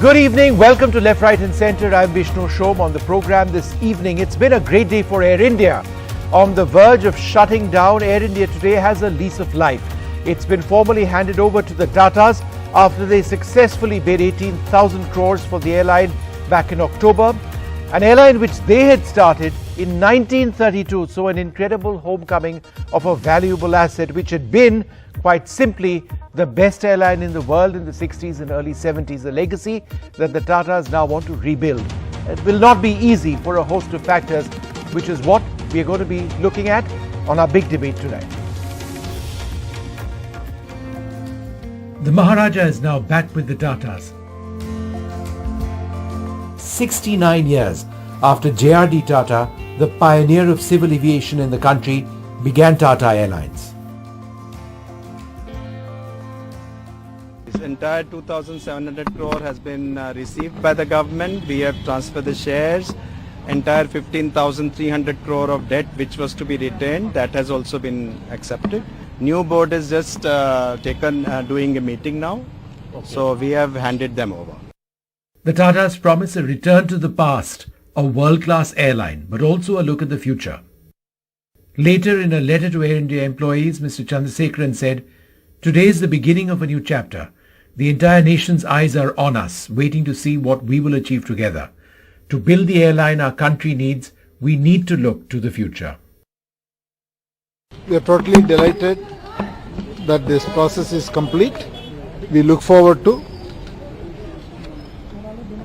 Good evening. Welcome to Left, Right and Centre. I'm Vishnu Shom on the program this evening. It's been a great day for Air India. On the verge of shutting down, Air India today has a lease of life. It's been formally handed over to the Tatas after they successfully bid 18,000 crores for the airline back in October. An airline which they had started in 1932. So an incredible homecoming of a valuable asset which had been, quite simply, the best airline in the world in the 60s and early 70s, a legacy that the Tatas now want to rebuild. It will not be easy for a host of factors, which is what we are going to be looking at on our big debate tonight. The Maharaja is now back with the Tatas. 69 years after J.R.D. Tata, the pioneer of civil aviation in the country, began Tata Airlines. This entire 2,700 crore has been received by the government. We have transferred the shares. Entire 15,300 crore of debt which was to be retained, that has also been accepted. New board is just doing a meeting now. Okay. So we have handed them over. The Tatas promise a return to the past, a world-class airline, but also a look at the future. Later, in a letter to Air India employees, Mr. Chandrasekaran said, "Today is the beginning of a new chapter. The entire nation's eyes are on us, waiting to see what we will achieve together. To build the airline our country needs, we need to look to the future." We are totally delighted that this process is complete. We look forward to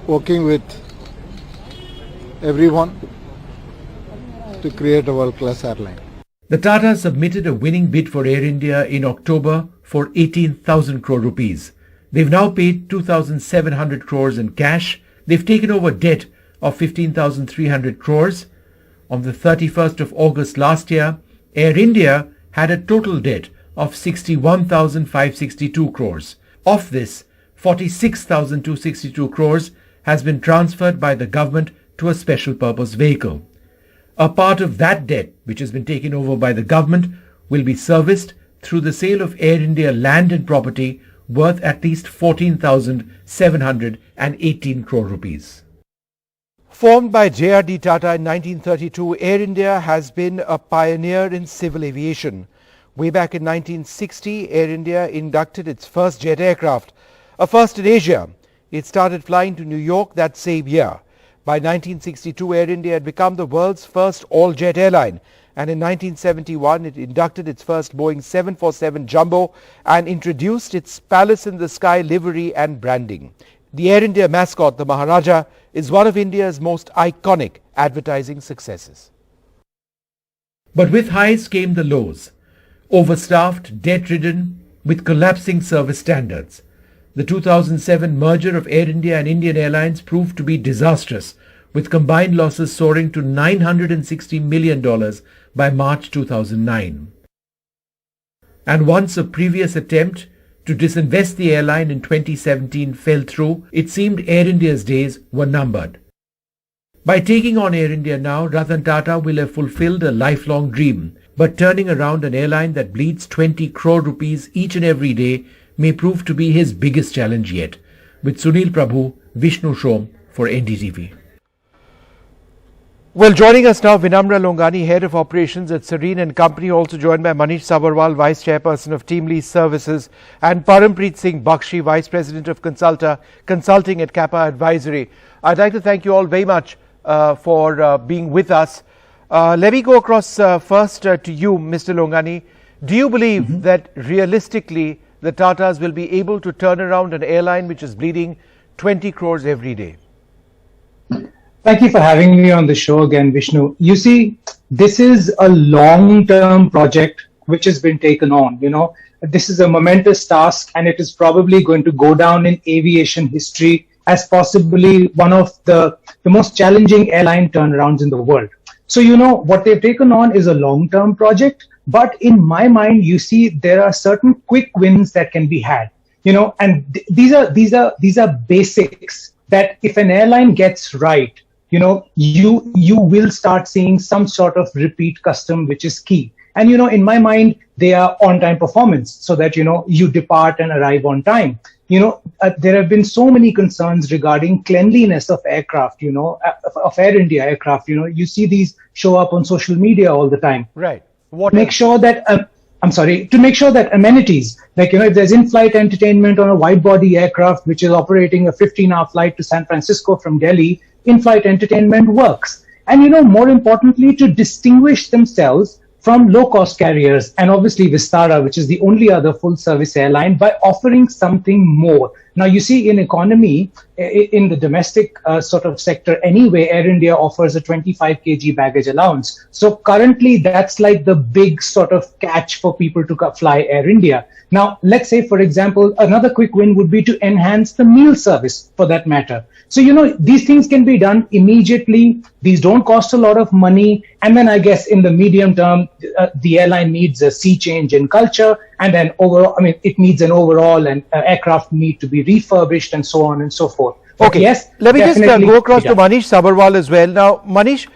working with everyone to create a world-class airline. The Tatas submitted a winning bid for Air India in October for 18,000 crore rupees. They've now paid 2,700 crores in cash. They've taken over debt of 15,300 crores. On the 31st of August last year, Air India had a total debt of 61,562 crores. Of this, 46,262 crores has been transferred by the government to a special purpose vehicle. A part of that debt, which has been taken over by the government, will be serviced through the sale of Air India land and property worth at least 14,718 crore rupees. Formed by J.R.D. Tata in 1932, Air India has been a pioneer in civil aviation. Way back in 1960, Air India inducted its first jet aircraft, a first in Asia. It started flying to New York that same year. By 1962, Air India had become the world's first all-jet airline, and in 1971 it inducted its first Boeing 747 Jumbo and introduced its Palace in the Sky livery and branding. The Air India mascot, the Maharaja, is one of India's most iconic advertising successes. But with highs came the lows. Overstaffed, debt-ridden, with collapsing service standards. The 2007 merger of Air India and Indian Airlines proved to be disastrous, with combined losses soaring to $960 million by March 2009. And once a previous attempt to disinvest the airline in 2017 fell through, it seemed Air India's days were numbered. By taking on Air India now, Ratan Tata will have fulfilled a lifelong dream, but turning around an airline that bleeds 20 crore rupees each and every day may prove to be his biggest challenge yet. With Sunil Prabhu, Vishnu Shom for NDTV. Well, joining us now, Vinamra Longani, Head of Operations at Serene & Company, also joined by Manish Sabarwal, Vice Chairperson of Team Lease Services, and Parampreet Singh Bakshi, Vice President of Consulting at Kappa Advisory. I'd like to thank you all very much for being with us. Let me go across first to you, Mr. Longani. Do you believe that realistically the Tatas will be able to turn around an airline which is bleeding 20 crores every day? Thank you for having me on the show again, Vishnu. You see, this is a long-term project which has been taken on. This is a momentous task, and it is probably going to go down in aviation history as possibly one of the most challenging airline turnarounds in the world. So, what they've taken on is a long-term project, but in my mind, you see, there are certain quick wins that can be had, and these are basics that if an airline gets right, you will start seeing some sort of repeat custom, which is key. And, in my mind, they are on-time performance, so that, you depart and arrive on time. There have been so many concerns regarding cleanliness of aircraft, of Air India aircraft. You see these show up on social media all the time. Right. Make sure that, to make sure that amenities, like, if there's in-flight entertainment on a wide-body aircraft, which is operating a 15-hour flight to San Francisco from Delhi, in-flight entertainment works. And, more importantly, to distinguish themselves from low-cost carriers, and obviously Vistara, which is the only other full-service airline, by offering something more. Now, you see, in economy, in the domestic sort of sector anyway, Air India offers a 25 kg baggage allowance. So currently, that's like the big sort of catch for people to fly Air India. Now, let's say, for example, another quick win would be to enhance the meal service, for that matter. So, these things can be done immediately. These don't cost a lot of money. And then I guess in the medium term, the airline needs a sea change in culture. And then overall, it needs an overall, and aircraft need to be refurbished and so on and so forth. But okay, yes, let me just go across to Manish Sabharwal as well. Now, Manish,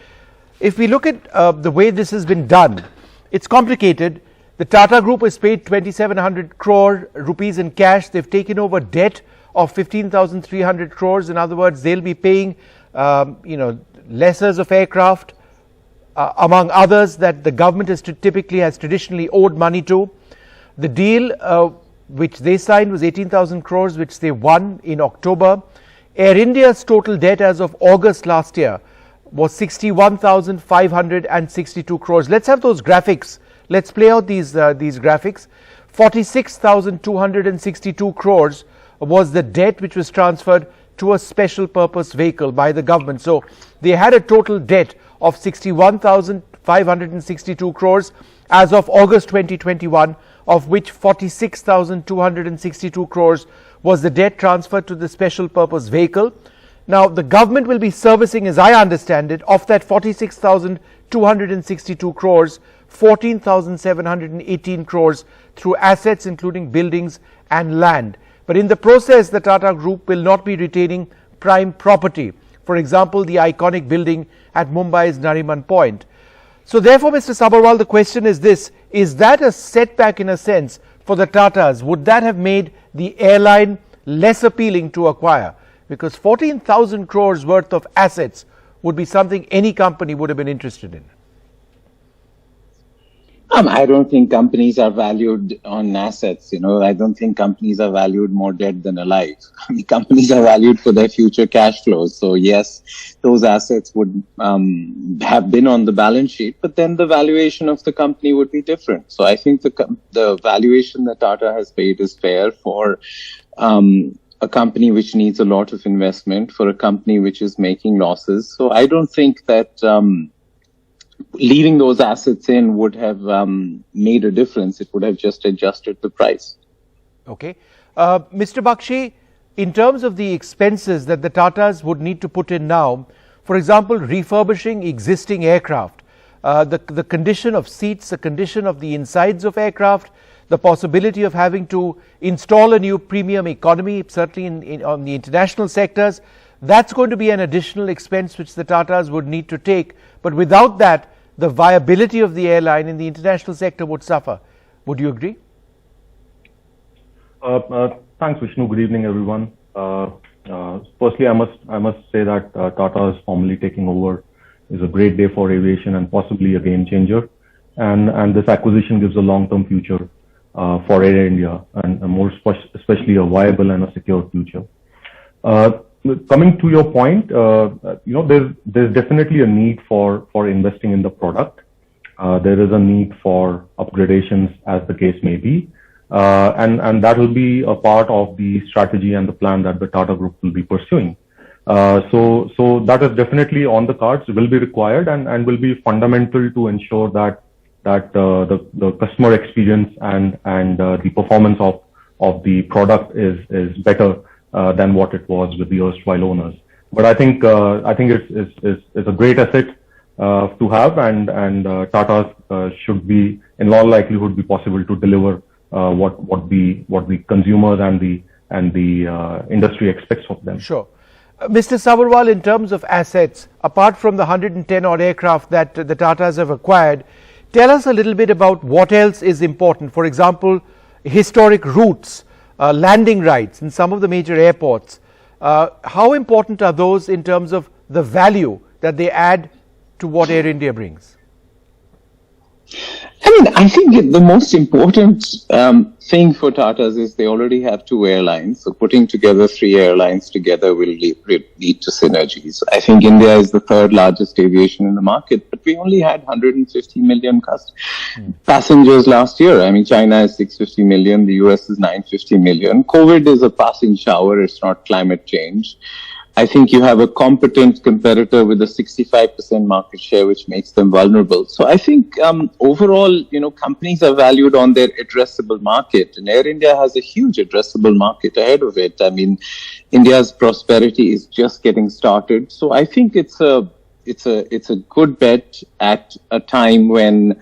if we look at the way this has been done, it's complicated. The Tata Group has paid 2,700 crore rupees in cash. They've taken over debt of 15,300 crores. In other words, they'll be paying, lessors of aircraft, among others, that the government has traditionally owed money to. The deal which they signed was 18,000 crores, which they won in October. Air India's total debt as of August last year was 61,562 crores. Let's have those graphics. Let's play out these graphics. 46,262 crores was the debt which was transferred to a special purpose vehicle by the government. So they had a total debt of 61,562 crores as of August 2021, of which 46,262 crores was the debt transferred to the special purpose vehicle. Now, the government will be servicing, as I understand it, of that 46,262 crores, 14,718 crores through assets including buildings and land. But in the process, the Tata Group will not be retaining prime property. For example, the iconic building at Mumbai's Nariman Point. So therefore, Mr. Sabharwal, the question is this: is that a setback in a sense for the Tatas? Would that have made the airline less appealing to acquire? Because 14,000 crores worth of assets would be something any company would have been interested in. I don't think companies are valued on assets. I don't think companies are valued more dead than alive. Companies are valued for their future cash flows. So yes, those assets would have been on the balance sheet, but then the valuation of the company would be different. So I think the valuation that Tata has paid is fair for a company which needs a lot of investment, for a company which is making losses. So I don't think that leaving those assets in would have made a difference. It would have just adjusted the price. Okay. Mr. Bakshi, in terms of the expenses that the Tatas would need to put in now, for example, refurbishing existing aircraft, the condition of seats, the condition of the insides of aircraft, the possibility of having to install a new premium economy, certainly on the international sectors, that's going to be an additional expense which the Tatas would need to take. But without that, the viability of the airline in the international sector would suffer. Would you agree? Thanks, Vishnu. Good evening, everyone. Firstly, I must say that Tata is formally taking over is a great day for aviation and possibly a game changer. And this acquisition gives a long-term future for Air India, and especially a viable and a secure future. Coming to your point, there's definitely a need for investing in the product. There is a need for upgradations, as the case may be, and that will be a part of the strategy and the plan that the Tata Group will be pursuing. So that is definitely on the cards, will be required, and will be fundamental to ensure that the customer experience and the performance of the product is better than what it was with the erstwhile owners. But I think it's a great asset to have, and Tata should be, in all likelihood, be possible to deliver what the consumers and the industry expects of them. Sure. Mr. Sabharwal, in terms of assets, apart from the 110 odd aircraft that the Tatas have acquired, Tell us a little bit about what else is important. For example, historic routes, landing rights in some of the major airports. How important are those in terms of the value that they add to what Air India brings? I mean, I think the most important thing for Tatas is they already have two airlines. So putting together three airlines together will lead to synergies. I think India is the third largest aviation in the market, but we only had 150 million passengers last year. I mean, China is 650 million, the US is 950 million. COVID is a passing shower, it's not climate change. I think you have a competent competitor with a 65% market share, which makes them vulnerable. So I think overall, companies are valued on their addressable market, and Air India has a huge addressable market ahead of it. I mean, India's prosperity is just getting started. So I think it's a good bet at a time when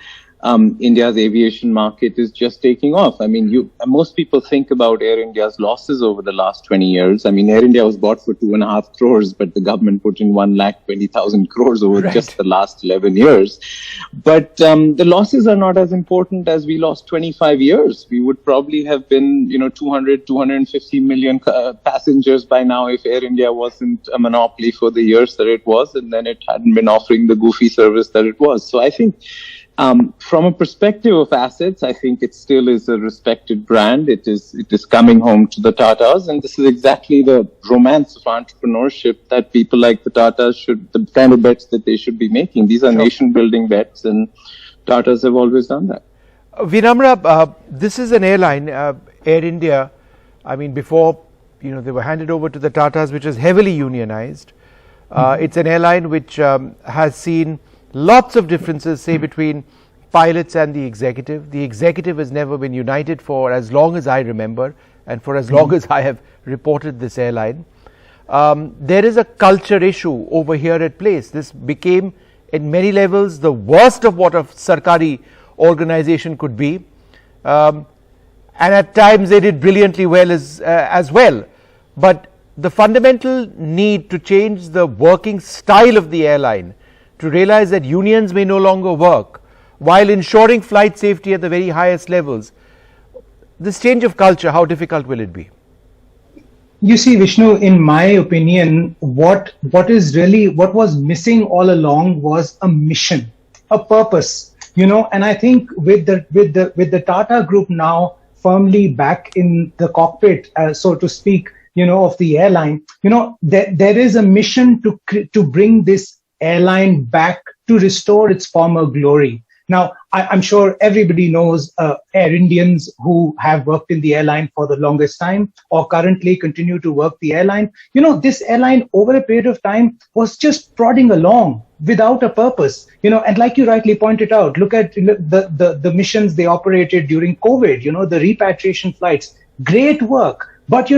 India's aviation market is just taking off. I mean, most people think about Air India's losses over the last 20 years. I mean, Air India was bought for 2.5 crores, but the government put in 1,20,000 crores over just the last 11 years. But the losses are not as important as we lost 25 years. We would probably have been, 200, 250 million passengers by now if Air India wasn't a monopoly for the years that it was, and then it hadn't been offering the goofy service that it was. So I think from a perspective of assets, I think it still is a respected brand. It is coming home to the Tatas, and this is exactly the romance of entrepreneurship that people like the Tatas the kind of bets that they should be making. These are nation-building bets, and Tatas have always done that. Vinamra, this is an airline, Air India. I mean, before they were handed over to the Tatas, which is heavily unionized. It's an airline which has seen lots of differences, say, between pilots and the executive. The executive has never been united for as long as I remember, and for as long as I have reported this airline. There is a culture issue over here at place. This became, in many levels, the worst of what a Sarkari organization could be. And at times they did brilliantly well as well. But the fundamental need to change the working style of the airline, to realize that unions may no longer work while ensuring flight safety at the very highest levels. This change of culture, how difficult will it be? You see, Vishnu, in my opinion, what was missing all along was a mission, a purpose, and I think with the Tata Group now firmly back in the cockpit, so to speak, of the airline, there is a mission to bring this airline back, to restore its former glory. Now, I'm sure everybody knows Air Indians who have worked in the airline for the longest time or currently continue to work the airline. This airline over a period of time was just plodding along without a purpose. And like you rightly pointed out, look at the missions they operated during COVID, the repatriation flights, great work. But,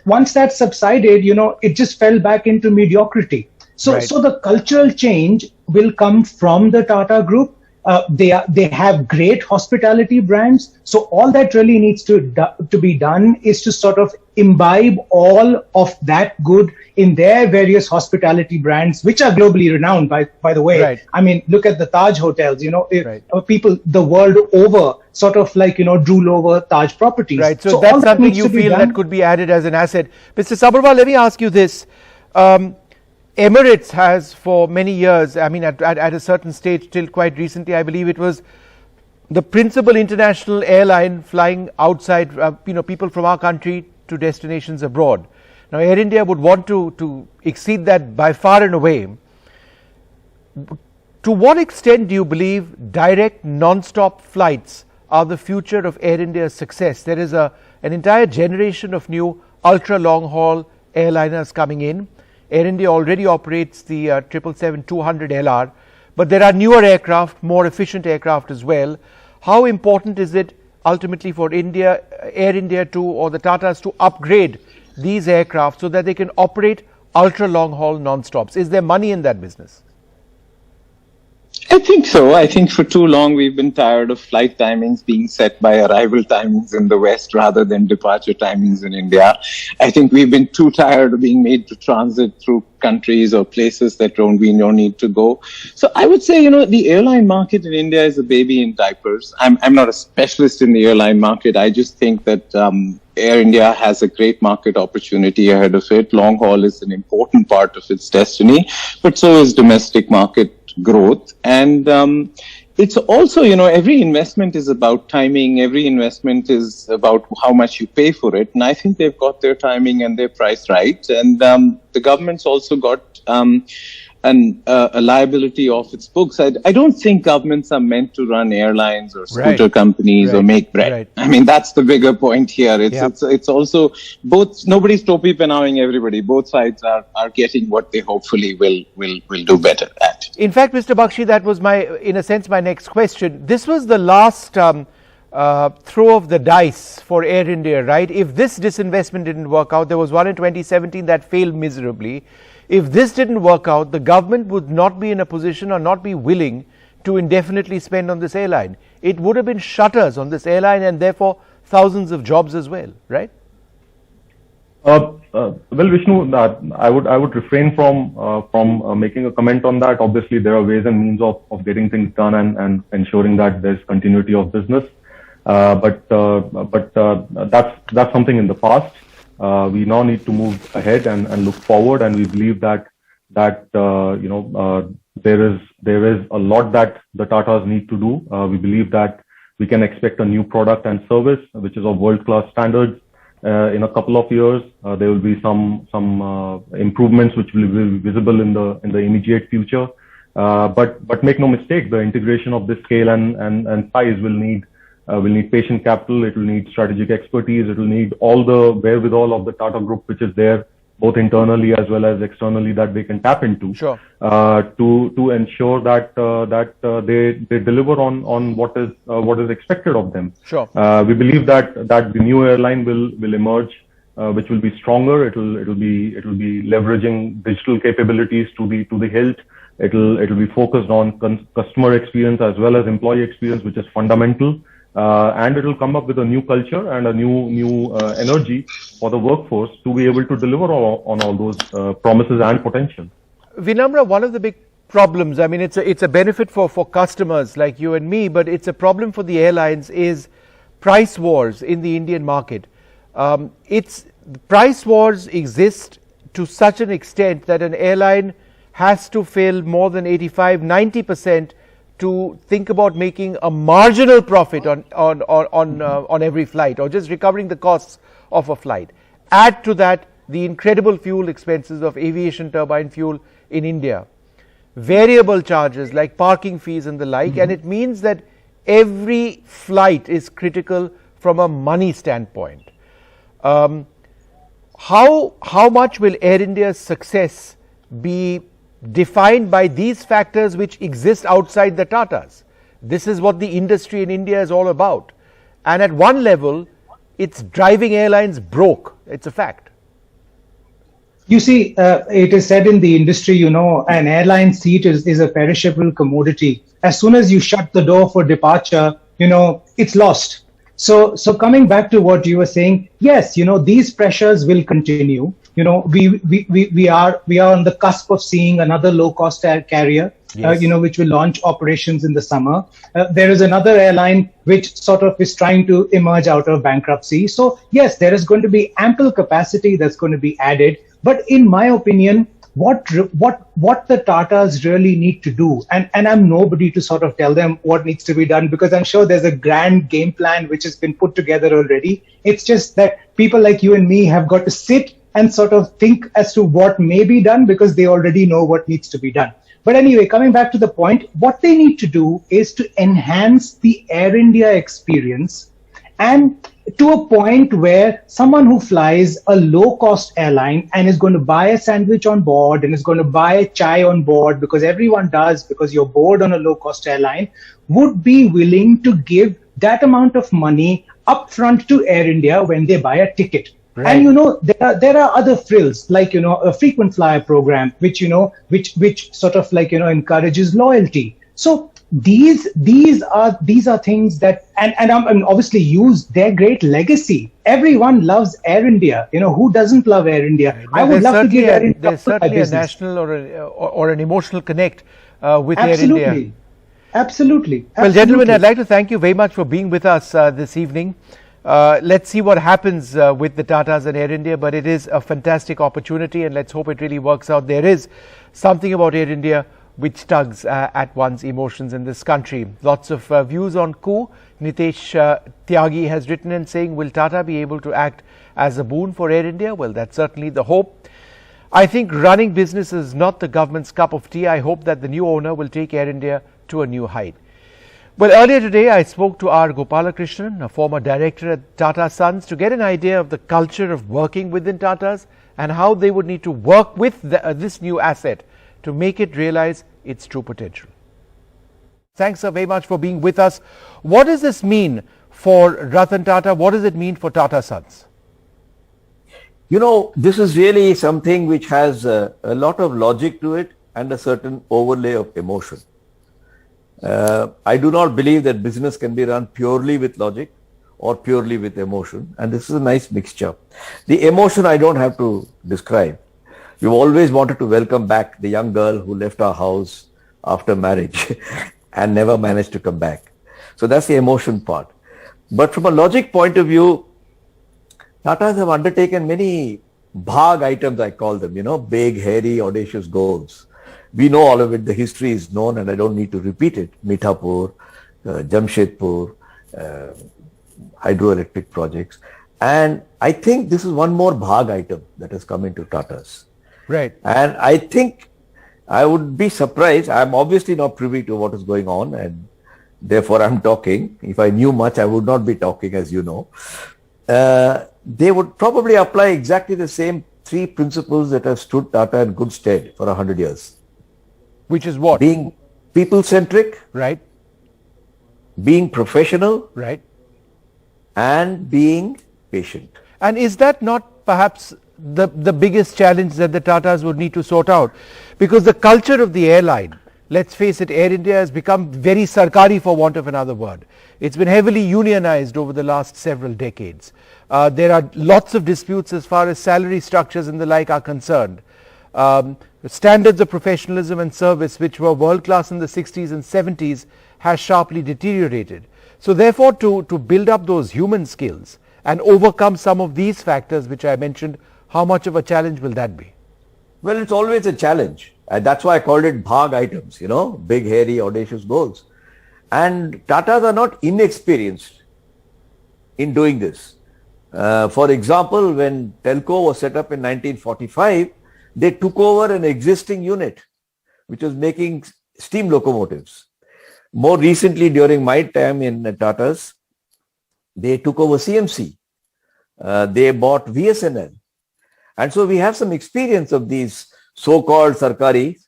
once that subsided, it just fell back into mediocrity. So the cultural change will come from the Tata Group. They have great hospitality brands. So all that really needs to be done is to sort of imbibe all of that good in their various hospitality brands, which are globally renowned, by the way. I mean, look at the Taj hotels, people the world over sort of like, drool over Taj properties. Right. So that's something you feel that could be added as an asset. Mr. Sabharwal, let me ask you this. Emirates has for many years, I mean at a certain stage till quite recently, I believe it was the principal international airline flying outside, people from our country to destinations abroad. Now Air India would want to exceed that by far and away. To what extent do you believe direct non-stop flights are the future of Air India's success? There is an entire generation of new ultra long haul airliners coming in. Air India already operates the 777-200 LR, but there are newer aircraft, more efficient aircraft as well. How important is it ultimately for Air India or the Tatas to upgrade these aircraft so that they can operate ultra long haul non-stops? Is there money in that business? I think so. I think for too long we've been tired of flight timings being set by arrival timings in the West rather than departure timings in India. I think we've been too tired of being made to transit through countries or places that we don't need to go. So I would say, the airline market in India is a baby in diapers. I'm not a specialist in the airline market. I just think that Air India has a great market opportunity ahead of it. Long haul is an important part of its destiny, but so is domestic market growth. And it's also, every investment is about timing. Every investment is about how much you pay for it. And I think they've got their timing and their price right. And the government's also got a liability off its books. I don't think governments are meant to run airlines or scooter companies or make bread. I mean, that's the bigger point here. It's also both. Nobody's topi penawing everybody. Both sides are getting what they hopefully will do better at. In fact, Mr. Bakshi, that was in a sense, my next question. This was the last throw of the dice for Air India, right? If this disinvestment didn't work out, there was one in 2017 that failed miserably. If this didn't work out, the government would not be in a position or not be willing to indefinitely spend on this airline. It would have been shutters on this airline and therefore thousands of jobs as well, right? Well, Vishnu, I would refrain from making a comment on that. Obviously, there are ways and means of getting things done and ensuring that there's continuity of business. But that's something in the past. We now need to move ahead and look forward, and we believe that there is a lot that the Tatas need to do. We believe that we can expect a new product and service which is of world-class standards. In a couple of years, there will be some improvements which will be visible in the immediate future. But make no mistake, the integration of this scale and size will need patient capital. It will need strategic expertise. It will need all the wherewithal of the Tata Group, which is there both internally as well as externally, that they can tap into. Sure. To ensure that they deliver on what is expected of them. Sure. We believe that the new airline will emerge, which will be stronger. It will be leveraging digital capabilities to the hilt. It will be focused on customer experience as well as employee experience, which is fundamental. And it will come up with a new culture and a new energy for the workforce to be able to deliver on all those promises and potential. Vinamra, one of the big problems, I mean, it's a benefit for customers like you and me, but it's a problem for the airlines, is price wars in the Indian market. Price wars exist to such an extent that an airline has to fill more than 85-90% to think about making a marginal profit on every flight, or just recovering the costs of a flight. Add to that the incredible fuel expenses of aviation turbine fuel in India, variable charges like parking fees and the like, and it means that every flight is critical from a money standpoint. How much will Air India's success be defined by these factors which exist outside the Tatas? This is what the industry in India is all about. And at one level, it's driving airlines broke. It's a fact. You see, it is said in the industry, an airline seat is a perishable commodity. As soon as you shut the door for departure, it's lost. So coming back to what you were saying, yes, these pressures will continue. We are on the cusp of seeing another low-cost air carrier, yes. Which will launch operations in the summer. There is another airline which sort of is trying to emerge out of bankruptcy. So yes, there is going to be ample capacity that's going to be added. But in my opinion, what the Tatas really need to do, and I'm nobody to sort of tell them what needs to be done, because I'm sure there's a grand game plan which has been put together already. It's just that people like you and me have got to sit and sort of think as to what may be done, because they already know what needs to be done. But anyway, coming back to the point, what they need to do is to enhance the Air India experience, and to a point where someone who flies a low-cost airline and is going to buy a sandwich on board and is going to buy a chai on board, because everyone does, because you're bored on a low-cost airline, would be willing to give that amount of money upfront to Air India when they buy a ticket. Right. And there are other frills, like a frequent flyer program, which sort of encourages loyalty. So these are things that and obviously use their great legacy. Everyone loves Air India. Who doesn't love Air India? Right. I would love to give Air India there's certainly a business. national or an emotional connect with Air India. Absolutely. Well, gentlemen, I'd like to thank you very much for being with us this evening. Let's see what happens with the Tatas and Air India, but it is a fantastic opportunity, and let's hope it really works out. There is something about Air India which tugs at one's emotions in this country. Lots of views on coup. Nitesh Tyagi has written and saying, will Tata be able to act as a boon for Air India? Well, that's certainly the hope. I think running business is not the government's cup of tea. I hope that the new owner will take Air India to a new height. Well, earlier today, I spoke to R. Gopalakrishnan, a former director at Tata Sons, to get an idea of the culture of working within Tatas and how they would need to work with this new asset to make it realize its true potential. Thanks so very much for being with us. What does this mean for Ratan Tata? What does it mean for Tata Sons? This is really something which has a lot of logic to it and a certain overlay of emotion. I do not believe that business can be run purely with logic or purely with emotion, and this is a nice mixture. The emotion I don't have to describe. We've always wanted to welcome back the young girl who left our house after marriage and never managed to come back. So that's the emotion part. But from a logic point of view, Tatas have undertaken many bhag items, I call them, big, hairy, audacious goals. We know all of it. The history is known and I don't need to repeat it. Mithapur, Jamshedpur, hydroelectric projects. And I think this is one more bhag item that has come into Tatas. Right. And I think I would be surprised. I'm obviously not privy to what is going on and therefore I'm talking. If I knew much, I would not be talking, as you know. They would probably apply exactly the same three principles that have stood Tata in good stead for 100 years. Which is what? Being people-centric. Right. Being professional. Right. And being patient. And is that not perhaps the biggest challenge that the Tatas would need to sort out? Because the culture of the airline, let's face it, Air India has become very sarkari, for want of another word. It's been heavily unionized over the last several decades. There are lots of disputes as far as salary structures and the like are concerned. Standards of professionalism and service, which were world class in the 60s and 70s, has sharply deteriorated. So therefore, to build up those human skills and overcome some of these factors which I mentioned, how much of a challenge will that be? Well, it's always a challenge. And that's why I called it bhag items, big, hairy, audacious goals. And Tatas are not inexperienced in doing this. For example, when Telco was set up in 1945, they took over an existing unit which was making steam locomotives. More recently, during my time in Tatas, they took over CMC. They bought VSNL. And so we have some experience of these so-called sarkari.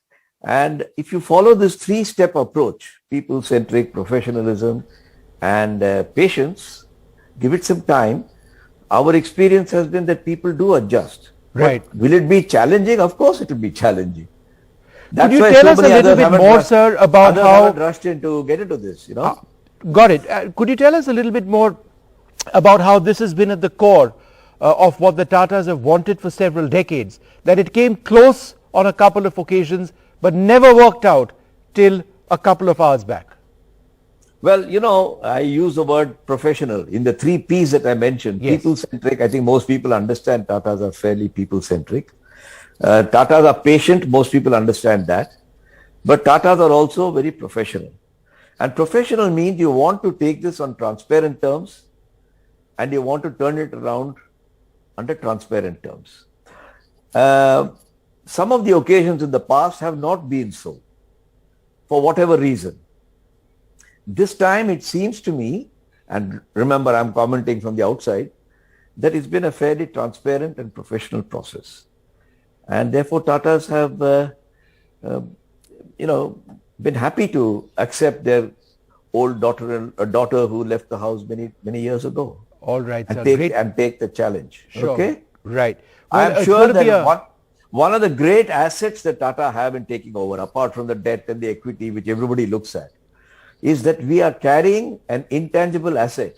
And if you follow this three-step approach, people-centric, professionalism, and patience, give it some time, our experience has been that people do adjust. Right. But will it be challenging? Of course it will be challenging. Could you tell us a little bit more, sir, about how... rushed in to get into this, Got it. Could you tell us a little bit more about how this has been at the core of what the Tatas have wanted for several decades, that it came close on a couple of occasions but never worked out till a couple of hours back? Well, I use the word professional in the three P's that I mentioned. Yes. People-centric, I think most people understand Tatas are fairly people-centric. Tatas are patient, most people understand that. But Tatas are also very professional. And professional means you want to take this on transparent terms and you want to turn it around under transparent terms. Some of the occasions in the past have not been so, for whatever reason. This time it seems to me, and remember I'm commenting from the outside, that it's been a fairly transparent and professional process. And therefore Tatas have, been happy to accept their old daughter, a daughter who left the house many years ago. All right, and sir. take the challenge. Sure. Okay? Right. Well, I'm sure that one of the great assets that Tata have in taking over, apart from the debt and the equity which everybody looks at, is that we are carrying an intangible asset,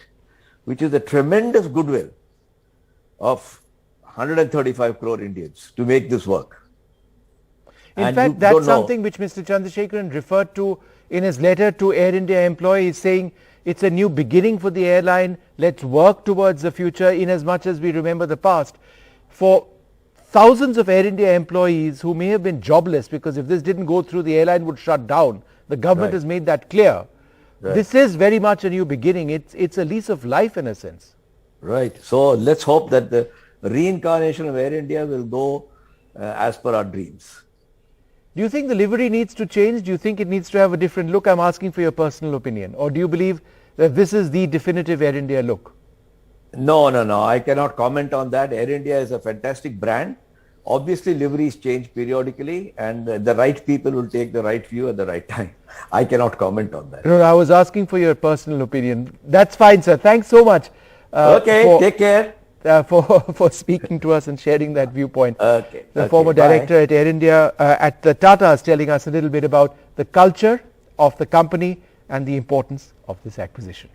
which is the tremendous goodwill of 135 crore Indians to make this work. In fact, that's something which Mr. Chandrasekaran referred to in his letter to Air India employees, saying it's a new beginning for the airline. Let's work towards the future in as much as we remember the past. For thousands of Air India employees who may have been jobless, because if this didn't go through, the airline would shut down. The government has made that clear. This is very much a new beginning. It's a lease of life in a sense. Right. So let's hope that the reincarnation of Air India will go as per our dreams. Do you think the livery needs to change? Do you think it needs to have a different look? I'm asking for your personal opinion. Or do you believe that this is the definitive Air India look? No. I cannot comment on that. Air India is a fantastic brand. Obviously, liveries change periodically, and the right people will take the right view at the right time. I cannot comment on that. No, I was asking for your personal opinion. That's fine, sir. Thanks so much. Take care. For speaking to us and sharing that viewpoint. The former bye. director at Air India at the Tatas, telling us a little bit about the culture of the company and the importance of this acquisition.